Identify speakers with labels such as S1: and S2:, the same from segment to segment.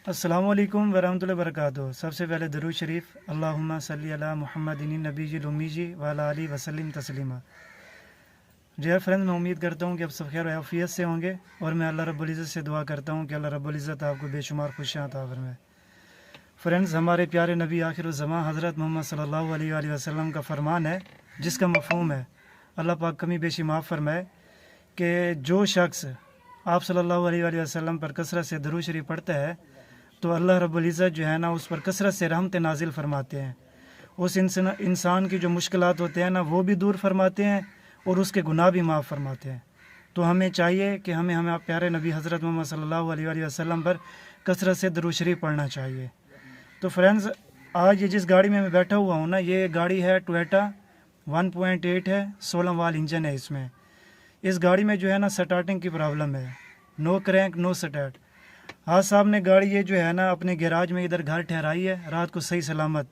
S1: अस्सलामुअलैकुम वरहमतुल्लाहि वबरकातुहू। सबसे पहले दरूद शरीफ अल्लाहुम्मा सल्ली अला मुहम्मदिन नबीजिल उम्मीजी व अला आलिहि वसल्लम तस्लीमा। डियर फ्रेंड्स, मैं उम्मीद करता हूँ कि आप सब खैर आफियत से होंगे और मैं अल्लाह रब्बुल इज़्ज़त से दुआ करता हूँ कि अल्लाह रब्बुल इज़्ज़त आपको बेशुमार खुशियाँ अता फरमाए। फ्रेंड्स, हमारे प्यारे नबी आखिरुज़्ज़मां हज़रत मोहम्मद सल्लल्लाहु अलैहि वसल्लम का फरमान है, जिसका मफ़हूम है अल्लाह पाक कमी बेशी माफ़ फरमाए कि जो शख्स आप सल्लल्लाहु अलैहि वसल्लम पर कसरत से दरूद शरीफ पढ़ता है तो अल्लाह रब्बुल इज़्ज़त जो है ना उस पर कसरत से रहमत नाजिल फरमाते हैं। उस इंसान की जो मुश्किलात होते हैं ना वो भी दूर फरमाते हैं और उसके गुनाह भी माफ़ फरमाते हैं। तो हमें चाहिए कि हमें प्यारे नबी हज़रत मोहम्मद सल्लल्लाहु अलैहि वसल्लम पर कसरत से दरूद शरीफ पढ़ना चाहिए। तो फ्रेंड्स, आज ये जिस गाड़ी में मैं बैठा हुआ हूँ ना, ये गाड़ी है टोयोटा 1.8 है, 16 वाल इंजन है इसमें। इस गाड़ी में जो है ना स्टार्टिंग की प्रॉब्लम है, नो क्रैंक नो स्टार्ट। आज साहब ने गाड़ी ये जो है ना अपने गैराज में इधर घर ठहराई है रात को सही सलामत।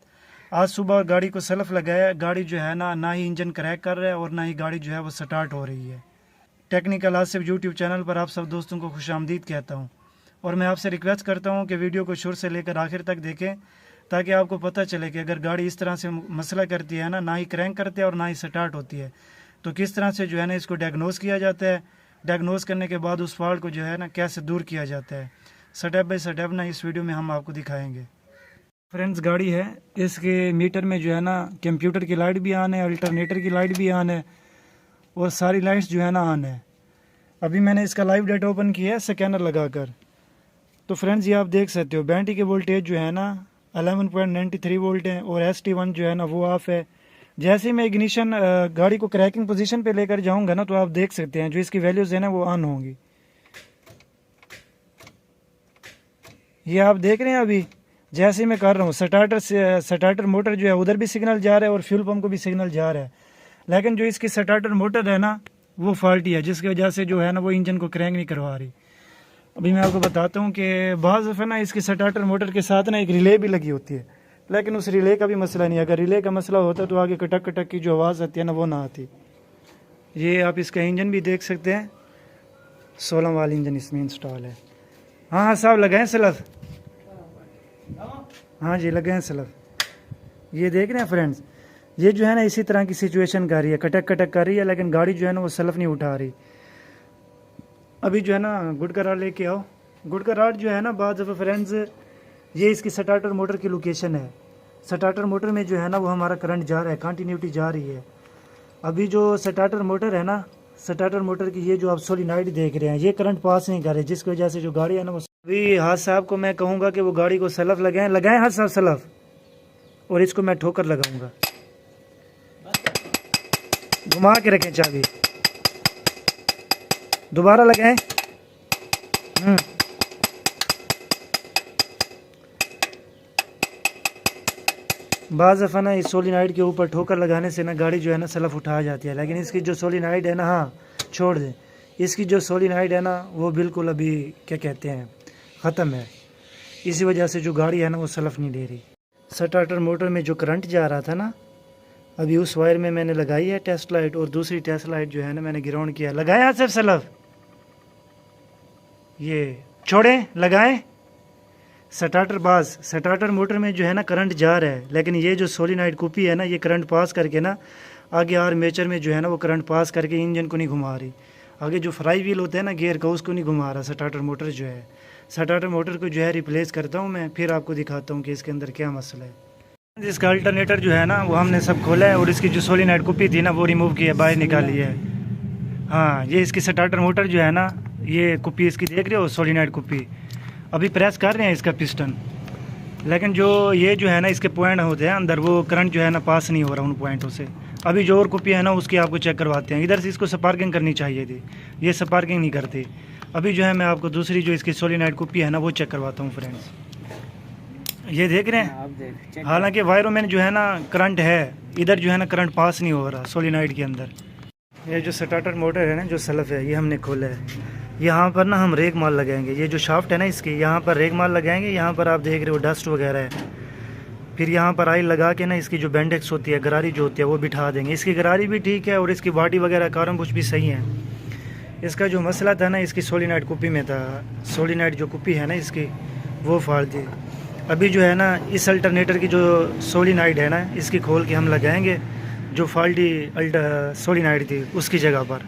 S1: आज सुबह गाड़ी को सलफ लगाया, गाड़ी जो है ना ही इंजन क्रैक कर रहा है और ना ही गाड़ी जो है वो स्टार्ट हो रही है। टेक्निकल आसिफ यूट्यूब चैनल पर आप सब दोस्तों को खुशामदीद कहता हूँ और मैं आपसे रिक्वेस्ट करता हूँ कि वीडियो को शुरू से लेकर आखिर तक देखें ताकि आपको पता चले कि अगर गाड़ी इस तरह से मसला करती है ना ही क्रैंक करती है और ना ही स्टार्ट होती है, तो किस तरह से जो है ना इसको डायग्नोस किया जाता है। डायग्नोस करने के बाद उस फॉल्ट को जो है ना कैसे दूर किया जाता है, स्टेप बाय स्टेप ना इस वीडियो में हम आपको दिखाएंगे। फ्रेंड्स, गाड़ी है, इसके मीटर में जो है ना कंप्यूटर की लाइट भी ऑन है, अल्टरनेटर की लाइट भी ऑन है और सारी लाइट्स जो है ना ऑन है। अभी मैंने इसका लाइव डेटा ओपन किया है स्कैनर लगाकर। तो फ्रेंड्स, ये आप देख सकते हो बैटरी के वोल्टेज जो है ना 11.93 वोल्ट है और ST1 जो है ना वो ऑफ है। जैसे ही मैं इग्निशन गाड़ी को क्रैकिंग पोजीशन पे लेकर जाऊंगा ना तो आप देख सकते हैं जो इसकी वैल्यूज़ है ना वो ऑन होंगी। ये आप देख रहे हैं अभी जैसे ही मैं कर रहा हूँ स्टार्टर मोटर जो है उधर भी सिग्नल जा रहा है और फ्यूल पंप को भी सिग्नल जा रहा है, लेकिन जो इसकी स्टार्टर मोटर है ना वो फॉल्टी है, जिसकी वजह से जो है ना वो इंजन को क्रैंक नहीं करवा रही। अभी मैं आपको बताता हूँ कि बाज़ दफ़ा ना इसकी स्टार्टर मोटर के साथ ना एक रिले भी लगी होती है, लेकिन उस रिले का भी मसला नहीं है। अगर रिले का मसला होता तो आगे कटक कटक की जो आवाज़ आती है ना वो ना आती। ये आप इसका इंजन भी देख सकते हैं, 16 वाल इंजन इसमें इंस्टॉल है। हाँ साहब, लगाएं सलफ। हाँ जी, लगाएं सलफ। ये देख रहे हैं फ्रेंड्स, ये जो है ना इसी तरह की सिचुएशन कर रही है, कटक कटक कर रही है, लेकिन गाड़ी जो है ना वो सलफ नहीं उठा रही। अभी जो है ना गुड करार लेके आओ। गुड करार जो है ना बाद दफ़ा फ्रेंड्स, ये इसकी स्टार्टर मोटर की लोकेशन है। स्टार्टर मोटर में जो है ना वो हमारा करंट जा रहा है, कंटिन्यूटी जा रही है। अभी जो स्टार्टर मोटर है ना, स्टार्टर मोटर की ये जो आप सोलिनॉइड देख रहे हैं ये करंट पास नहीं कर रहे, जिसकी वजह से जो गाड़ी है ना वो अभी हाथ साहब को मैं कहूँगा कि वो गाड़ी को सलफ लगाएं हाथ साहब सलफ, और इसको मैं ठोकर लगाऊंगा। घुमा के रखें चाबी, दोबारा लगाएं। बाज़ दफ़ा ना इस सोलिनॉइड के ऊपर ठोकर लगाने से ना गाड़ी जो है ना सलफ उठा जाती है, लेकिन इसकी जो सोलिनॉइड है ना, हाँ छोड़ दें, इसकी जो सोलिनॉइड है ना वो बिल्कुल अभी क्या कहते हैं ख़त्म है। इसी वजह से जो गाड़ी है ना वो सलफ नहीं ले रही। स्टार्टर मोटर में जो करंट जा रहा था ना, अभी उस वायर में मैंने लगाई है टेस्ट लाइट और दूसरी टेस्ट लाइट जो है ना मैंने ग्राउंड किया। लगाया सिर्फ सलफ, ये छोड़ें, लगाएं। स्टार्टर मोटर में जो है ना करंट जा रहा है, लेकिन ये जो सोलिनॉइड कुपी है ना ये करंट पास करके ना आगे आर्मेचर में जो है ना वो करंट पास करके इंजन को नहीं घुमा रही। आगे जो फ्राई व्हील होता है ना गियर का, उसको नहीं घुमा रहा स्टार्टर मोटर जो है। स्टार्टर मोटर को जो है रिप्लेस करता हूँ मैं, फिर आपको दिखाता हूँ कि इसके अंदर क्या मसला है। इसका अल्टरनेटर जो है ना वो हमने सब खोला है और इसकी जो सोलिनॉइड कुपी थी ना वो रिमूव की है, बाहर निकाली है। हाँ, ये इसकी स्टार्टर मोटर जो है ना, ये कुपी इसकी देख रहे हो सोलिनॉइड कुपी। अभी प्रेस कर रहे हैं इसका पिस्टन, लेकिन जो ये जो है ना इसके पॉइंट होते हैं अंदर, वो करंट जो है ना पास नहीं हो रहा उन पॉइंटों से। अभी जो और कुपी है ना उसकी आपको चेक करवाते हैं। इधर से इसको स्पार्किंग करनी चाहिए थी, ये स्पार्किंग नहीं करती। अभी जो है मैं आपको दूसरी जो इसकी सोलिनॉइड कुपी है ना वो चेक करवाता हूँ फ्रेंड्स। ये देख रहे हैं, हालांकि वायरों में जो है ना करंट है, इधर जो है ना करंट पास नहीं हो रहा सोलिनॉइड के अंदर। ये जो स्टार्टर मोटर है ना जो सलफ है, ये हमने खोला है। यहाँ पर ना हम रेग माल लगाएंगे, ये जो शाफ्ट है ना इसकी, यहाँ पर रेग माल लगाएंगे। यहाँ पर आप देख रहे हो डस्ट वगैरह है। फिर यहाँ पर आयल लगा के ना इसकी जो बेंडेक्स होती है, गरारी जो होती है वो बिठा देंगे। इसकी गरारी भी ठीक है और इसकी बॉडी वगैरह कारम कुछ भी सही है। इसका जो मसला था ना इसकी सोलिनॉइड कुपी में था। सोलिनॉइड जो कुपी है ना इसकी, वो फॉल्ट थी। अभी जो है ना इस अल्टरनेटर की जो सोलिनाइड है ना, इसकी खोल के हम लगाएंगे जो फॉल्टी सोलिनाइड थी उसकी जगह पर।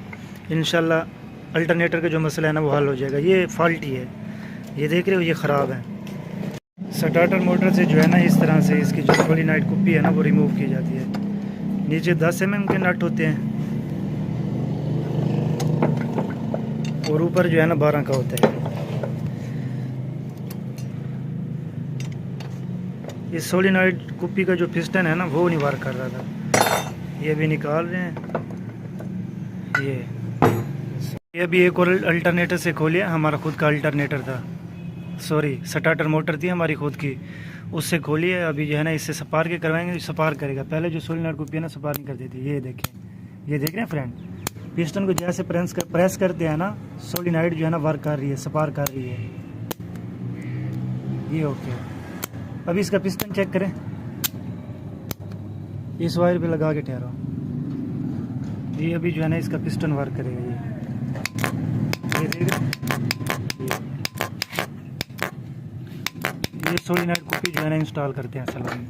S1: इंशाल्लाह अल्टरनेटर का जो मसला है ना वो हल हो जाएगा। ये फॉल्टी है, ये देख रहे हो, ये ख़राब है। स्टार्टर मोटर से जो है ना इस तरह से इसकी जो सोलिनाइड कुप्पी है ना वो रिमूव की जाती है। नीचे 10 mm के नट होते हैं और ऊपर जो है ना 12 का होता है। इस सोलिनॉइड कुप्पी का जो पिस्टन है ना वो नहीं वर्क कर रहा था, ये भी निकाल रहे हैं। ये भी एक और अल्टरनेटर से खोलिए, हमारा खुद का अल्टरनेटर था, सॉरी स्टार्टर मोटर थी हमारी खुद की, उससे खोलिए। अभी जो है ना इससे सपार के करवाएंगे, सपार करेगा। पहले जो सोलिनॉइड कुप्पी है ना सपार नहीं करती थी। ये देखें, ये देख रहे हैं फ्रेंड, पिस्टन को जैसे प्रेस करते हैं ना सोलिनॉइड जो है ना वर्क कर रही है, सपार कर रही है। ये ओके। अभी इसका पिस्टन चेक करें, इस वायर पे लगा के ठहरो। ये अभी जो है ना इसका पिस्टन वर्क करेगा। ये देख रहे, ये सोलिनॉइड कुप्पी जो है ना इंस्टॉल करते हैं सलाह में।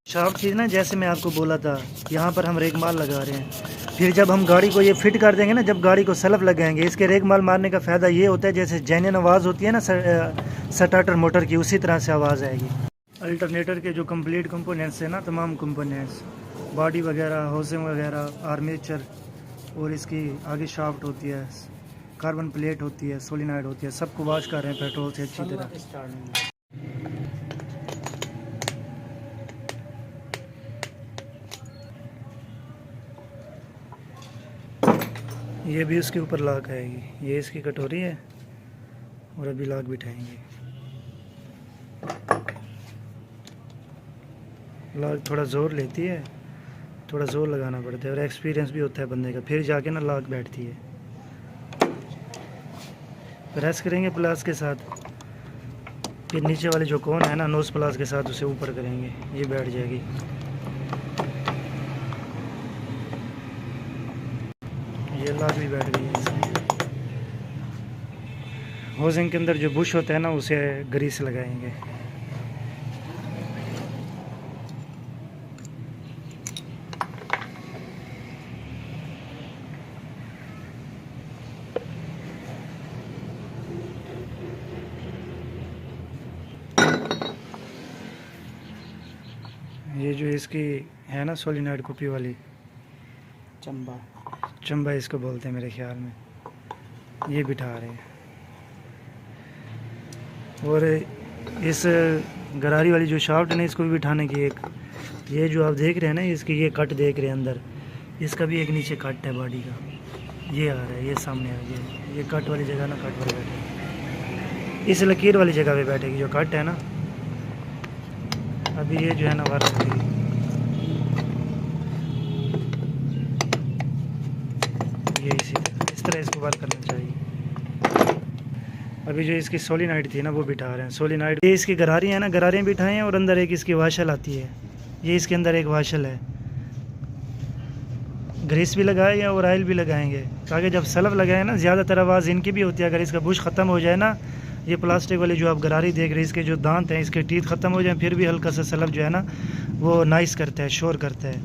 S1: शाफ्ट चीज़ ना, जैसे मैं आपको बोला था, यहाँ पर हम रेगमाल लगा रहे हैं। फिर जब हम गाड़ी को ये फिट कर देंगे ना, जब गाड़ी को सलफ लगाएंगे, इसके रेगमाल मारने का फ़ायदा ये होता है जैसे जेन्युइन आवाज़ होती है ना स्टार्टर मोटर की, उसी तरह से आवाज़ आएगी। अल्टरनेटर के जो कंप्लीट कंपोनेंट्स हैं ना, तमाम कंपोनेंट्स, बॉडी वगैरह, होसिंग वगैरह, आर्मेचर, और इसकी आगे शाफ्ट होती है, कार्बन प्लेट होती है, सोलिनॉइड होती है, सबको वॉश कर रहे हैं पेट्रोल से अच्छी तरह। ये भी उसके ऊपर लाक आएगी, ये इसकी कटोरी है और अभी लाक बिठाएंगे। लाक थोड़ा ज़ोर लेती है, थोड़ा ज़ोर लगाना पड़ता है और एक्सपीरियंस भी होता है बंदे का, फिर जाके ना लाक बैठती है। प्रेस करेंगे प्लास के साथ, फिर नीचे वाले जो कोन है ना नोज प्लास के साथ उसे ऊपर करेंगे, ये बैठ जाएगी। ये लाक भी बैठ गई है इसमें। होजिंग के अंदर जो बुश होता है ना उसे ग्रीस लगाएंगे। ये जो इसकी है ना सोलिनॉइड कुप्पी वाली, चंबा इसको बोलते हैं मेरे ख्याल में, ये बिठा रहे हैं। और इस गरारी वाली जो शाफ्ट है ना इसको भी बिठाने की एक, ये जो आप देख रहे हैं ना इसकी ये कट देख रहे हैं अंदर, इसका भी एक नीचे कट है बॉडी का, ये आ रहा है, ये सामने आ गया। ये कट वाली जगह ना कट पर बैठे, इस लकीर वाली जगह पे बैठेगी जो कट है ना। अभी ये जो है ना वर्क करेगी, ये इस तरह इसको वर्क करना चाहिए। अभी जो इसकी सोलिनॉइड थी ना वो बिठा रहे हैं। सोलिनॉइड ये इसकी गरारी है ना, गरारियाँ बिठाएं और अंदर एक इसकी वाशल आती है, ये इसके अंदर एक वाशल है। ग्रीस भी लगाएंगे और ऑयल भी लगाएंगे ताकि जब सलफ लगाएं ना, ज़्यादातर आवाज़ इनकी भी होती है। अगर इसका बुश ख़त्म हो जाए ना, ये प्लास्टिक वाली जो आप गरारी देख रहे हैं, इसके जो दांत हैं, इसके टीथ ख़त्म हो जाए, फिर भी हल्का सा सलफ जो है ना वो नाइस करता है, शोर करता है।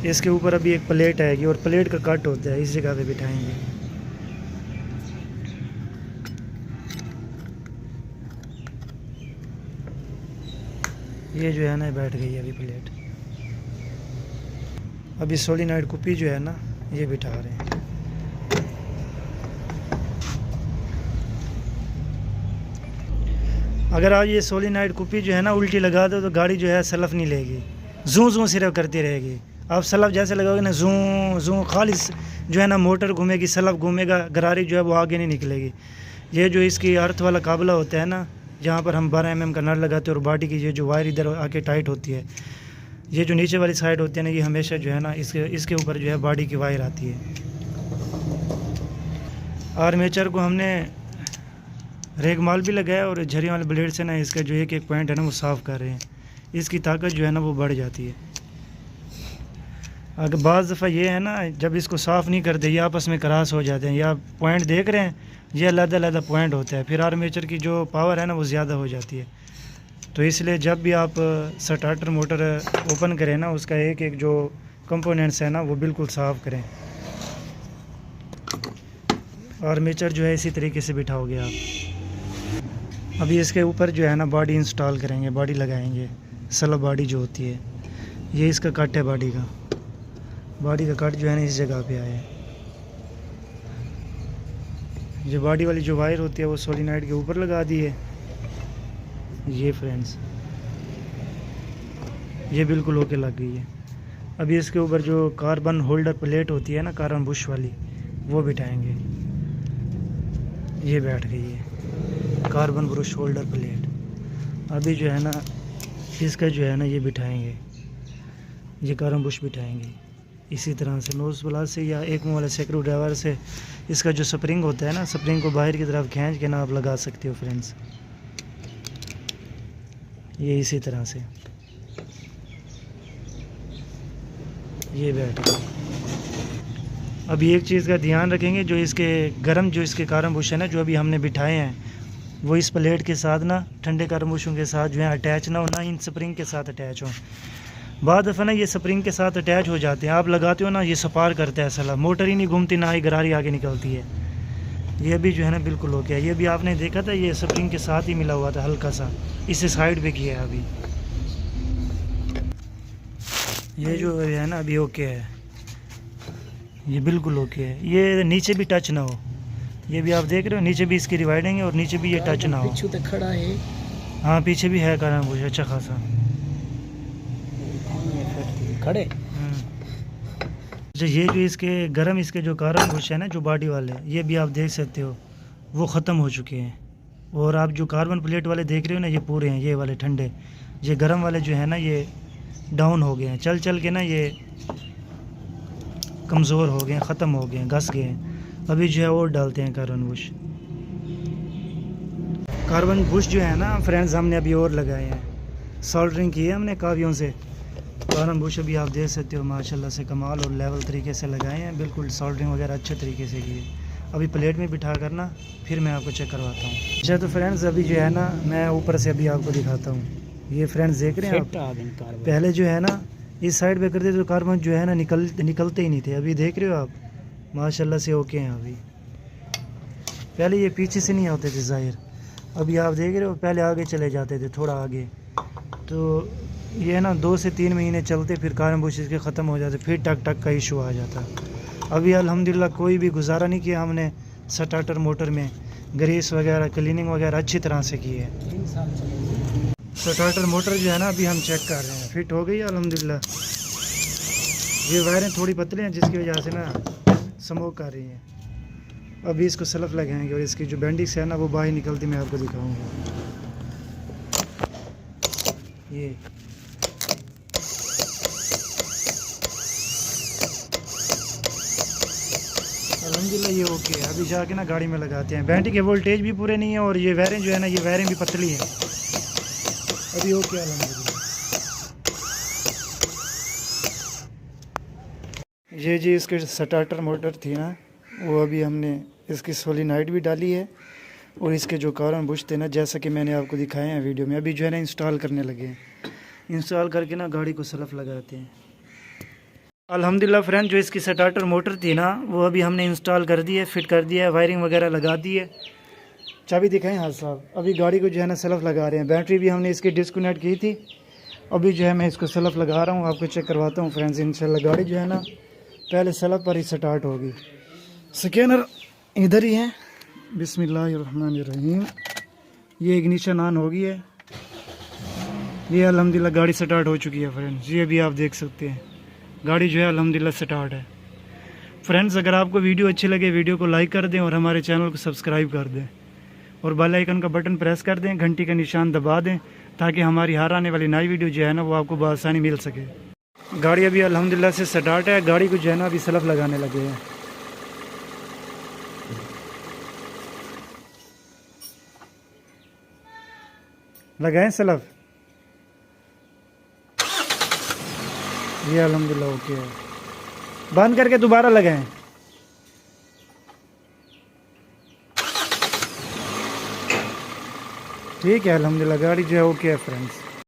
S1: इसके ऊपर अभी एक प्लेट आएगी और प्लेट का कट होता है, इस जगह पे बिठाएंगे। ये जो है ना बैठ गई है अभी प्लेट। अभी सोलिनॉइड कुप्पी जो है ना ये बिठा रहे हैं। अगर आप ये सोलिनॉइड कुप्पी जो है ना उल्टी लगा दो तो गाड़ी जो है सलफ नहीं लेगी, जूं सिर्फ करती रहेगी। आप सलफ जैसे लगाओगे ना, जूं खालिस जो है ना मोटर घूमेगी, सलफ घूमेगा, गरारी जो है वो आगे नहीं निकलेगी। ये जो इसकी अर्थ वाला काबला होता है ना, जहाँ पर हम 12 mm का नट लगाते हैं और बॉडी की ये जो वायर इधर आके टाइट होती है, ये जो नीचे वाली साइड होती है ना, ये हमेशा जो है ना इसके ऊपर जो है बॉडी की वायर आती है। आर्मेचर को हमने रेगमाल भी लगाया और झरियों वाले ब्लेड से ना इसका जो एक पॉइंट है ना वो साफ़ कर रहे हैं, इसकी ताकत जो है ना वो बढ़ जाती है। अगर बाज़ दफ़ा ये है ना, जब इसको साफ़ नहीं करते ये आपस में क्रॉस हो जाते हैं, या पॉइंट देख रहे हैं ये अलग-अलग पॉइंट होता है, फिर आर्मेचर की जो पावर है ना वो ज़्यादा हो जाती है। तो इसलिए जब भी आप स्टार्टर मोटर ओपन करें ना, उसका एक एक जो कंपोनेंट्स है ना वो बिल्कुल साफ़ करें। आर्मेचर जो है इसी तरीके से बिठाओगे आप। अभी इसके ऊपर जो है ना बॉडी इंस्टॉल करेंगे, बॉडी लगाएंगे। स्लब बॉडी जो होती है, ये इसका कट है बॉडी का कट जो है ना इस जगह पे आया है। जो बॉडी वाली जो वायर होती है वो सोलिनॉइड के ऊपर लगा दी है। ये फ्रेंड्स ये बिल्कुल होके लग गई है। अभी इसके ऊपर जो कार्बन होल्डर प्लेट होती है ना, कार्बन बुश वाली, वो बिठाएंगे। ये बैठ गई है कार्बन ब्रश होल्डर प्लेट। अभी जो है ना इसका जो है ना ये बिठाएंगे, ये कार्बन बुश बिठाएंगे। इसी तरह से नोज प्लास से या एक मुँह वाले स्क्रू ड्राइवर से इसका जो स्प्रिंग होता है ना, स्प्रिंग को बाहर की तरफ खींच के ना आप लगा सकते हो फ्रेंड्स। ये इसी तरह से ये बैठ गया। अभी एक चीज़ का ध्यान रखेंगे, जो इसके गर्म जो इसके कार्बन बुश है ना, जो अभी हमने बिठाए हैं, वो इस प्लेट के साथ ना, ठंडे कार्बन बुशों के साथ जो है अटैच ना हो, ना इन स्प्रिंग के साथ अटैच हो। बाद दफ़ा ना ये स्प्रिंग के साथ अटैच हो जाते हैं, आप लगाते हो ना ये सपार करता है सला, मोटर ही नहीं घूमती, ना ही गरारी आगे निकलती है। ये भी जो है ना बिल्कुल हो गया। ये भी आपने देखा था, ये स्प्रिंग के साथ ही मिला हुआ था हल्का सा, इसे साइड पे किया है अभी। ये जो है ना अभी ओके है, ये बिल्कुल ओके है। ये नीचे भी टच ना हो, ये भी आप देख रहे हो, नीचे भी इसकी रिवाइडिंग है और नीचे भी ये टच ना हो।
S2: पीछे तो खड़ा है,
S1: हाँ पीछे भी है कारण बुश अच्छा खासा
S2: खड़े।
S1: अच्छा, ये जो इसके गर्म इसके जो कारण बुश है ना, जो बॉडी वाले, ये भी आप देख सकते हो वो ख़त्म हो चुके हैं। और आप जो कार्बन प्लेट वाले देख रहे हो ना, ये पूरे हैं, ये वाले ठंडे। ये गर्म वाले जो है ना ये डाउन हो गए हैं, चल चल के ना ये कमज़ोर हो गए हैं, ख़त्म हो गए हैं, घस गए हैं। अभी जो है और डालते हैं कार्बन बुश जो है ना फ्रेंड्स, हमने अभी और लगाए हैं, सोल्डरिंग की है हमने कावियों से। कार्बन बुश अभी आप देख सकते हो माशाल्लाह से कमाल और लेवल तरीके से लगाए हैं, बिल्कुल सोल्डरिंग वगैरह अच्छे तरीके से की है। अभी प्लेट में बिठा करना फिर मैं आपको चेक करवाता हूँ। अच्छा तो फ्रेंड्स अभी जो है ना मैं ऊपर से अभी आपको दिखाता हूँ। ये फ्रेंड्स देख रहे हैं आप, पहले जो है ना इस साइड पे करते तो कार्बन जो है ना निकलते ही नहीं थे। अभी देख रहे हो आप माशाल्लाह से ओके हैं। अभी पहले ये पीछे से नहीं होते थे ज़ाहिर, अभी आप देख रहे हो पहले आगे चले जाते थे थोड़ा आगे। तो ये ना 2 से 3 महीने चलते, फिर कार्बन बुश इसके ख़त्म हो जाते, फिर टक टक का इशू आ जाता। अभी अल्हम्दुलिल्लाह कोई भी गुजारा नहीं किया हमने, स्टार्टर मोटर में ग्रीस वगैरह क्लीनिंग वगैरह अच्छी तरह से की है।
S2: 3 साल चले।
S1: स्टार्टर मोटर जो है ना अभी हम चेक कर रहे हैं, फिट हो गई है अल्हम्दुलिल्लाह। ये वायरें थोड़ी पतली हैं जिसकी वजह से ना स्मोक आ रही है। अभी इसको सल्फ लगाएंगे और इसकी जो बैंडिक्स है ना वो बाहर निकलती मैं आपको दिखाऊंगा। ये अल्हम्दुलिल्लाह ये ओके है। अभी जाके ना गाड़ी में लगाते हैं। बैटरी के वोल्टेज भी पूरे नहीं है और ये वायरें जो है ना ये वायरें भी पतली हैं। अभी ओके अल्हम्दुलिल्लाह। ये जी इसके स्टार्टर मोटर थी ना, वो अभी हमने इसकी सोलिनॉइड भी डाली है और इसके जो कार्बन बुश थे ना, जैसा कि मैंने आपको दिखाए हैं वीडियो में, अभी जो है ना इंस्टॉल करने लगे हैं। इंस्टॉल करके ना गाड़ी को सल्फ लगाते हैं। अल्हम्दुलिल्लाह फ्रेंड, जो इसकी स्टार्टर मोटर थी ना वो अभी हमने इंस्टॉल कर दी है, फिट कर दिया है, वायरिंग वगैरह लगा दी है। चाबी दिखाएं हाथ साहब। अभी गाड़ी को जो है ना सल्फ लगा रहे हैं। बैटरी भी हमने इसकी डिस्कनेक्ट की थी, अभी जो है मैं इसको सल्फ लगा रहा हूँ, आपको चेक करवाता हूँ फ्रेंड्स। इंशाल्लाह गाड़ी जो है ना पहले सल्फ पर ही स्टार्ट होगी। स्कैनर इधर ही है, बिस्मिल्लाहिर्रहमानिर्रहीम। ये इग्निशन ऑन हो गई है। ये अल्हम्दुलिल्लाह गाड़ी स्टार्ट हो चुकी है फ्रेंड्स। ये भी आप देख सकते हैं गाड़ी जो है अल्हम्दुलिल्लाह स्टार्ट है। फ्रेंड्स अगर आपको वीडियो अच्छी लगे वीडियो को लाइक कर दें और हमारे चैनल को सब्सक्राइब कर दें और बेल आइकन का बटन प्रेस कर दें, घंटी का निशान दबा दें ताकि हमारी हर आने वाली नई वीडियो जो है ना वो आपको बआसानी मिल सके। गाड़ी अभी अल्हम्दुलिल्लाह से स्टार्ट है। गाड़ी को जो है ना अभी सल्फ लगाने लगे हैं। लगाएं सल्फ। ये अल्हम्दुलिल्लाह ओके है। बंद करके दोबारा लगाएं। ठीक है अल्हम्दुलिल्लाह, गाड़ी जो है ओके है फ्रेंड्स।